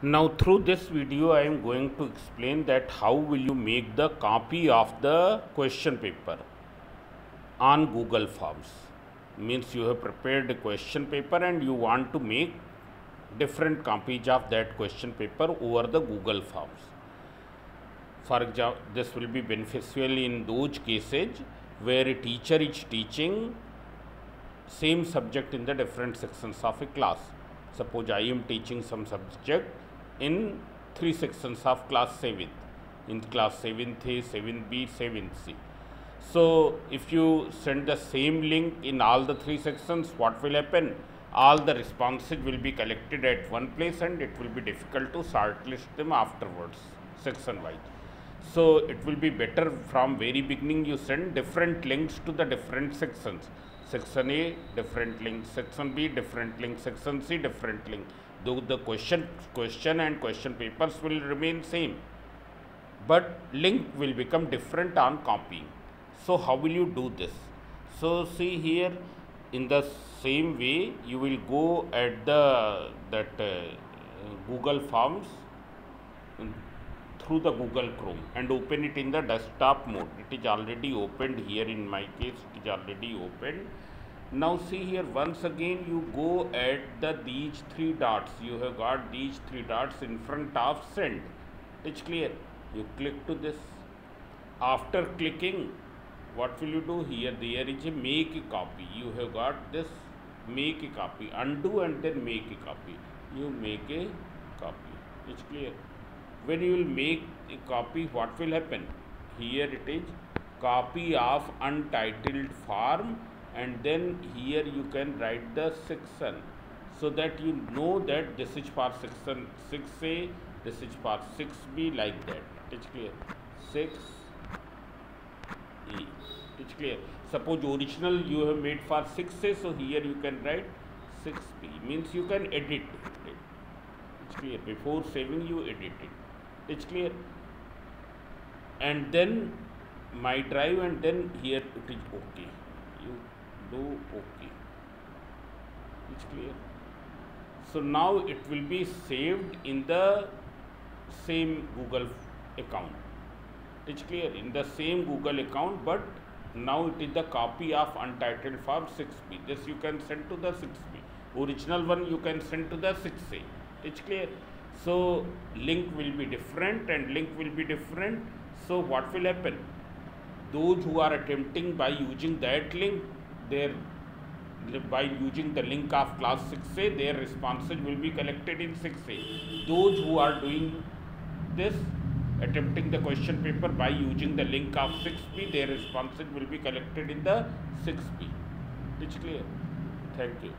Now through this video I am going to explain that how will you make the copy of the question paper on Google Forms. Means you have prepared a question paper and you want to make different copies of that question paper over the Google Forms. For example, this will be beneficial in those cases where a teacher is teaching same subject in the different sections of a class. Suppose I am teaching some subject in 3 sections of class 7th. In class 7th A, 7B, 7C. So if you send the same link in all the 3 sections, what will happen? All the responses will be collected at one place and it will be difficult to shortlist them afterwards, section wise. So it will be better from very beginning you send different links to the different sections. Section A, different link. Section B, different link. Section C, different link. Though the question and question papers will remain same, but link will become different on copying. So how will you do this? So see here, in the same way you will go at Google Forms through the Google Chrome and open it in the desktop mode. It is already opened here. In my case it is already opened. Now see here, once again you go at these 3 dots. You have got these 3 dots in front of send. It's clear. You click to this. After clicking, what will you do here? There is a make a copy. You have got this make a copy. Undo and then make a copy. You make a copy. It's clear. When you will make a copy, what will happen? Here it is copy of untitled form, and then here you can write the section so that you know that this is for section 6A, this is for 6B, like that. It's clear. 6E. It's clear. Suppose original you have made for 6A, so here you can write 6B. Means you can edit it. It's clear. Before saving you edit it. It's clear. And then my drive, and then here it is OK. You do OK. It's clear. So now it will be saved in the same Google account. It's clear, in the same Google account, but now it is the copy of untitled form 6B. This you can send to the 6B. Original one you can send to the 6A. It's clear. So link will be different and link will be different. So what will happen? Those who are attempting by using that link, by using the link of class 6A, their responses will be collected in 6A. Those who are doing this, attempting the question paper by using the link of 6B, their responses will be collected in the 6B. It's clear. Thank you.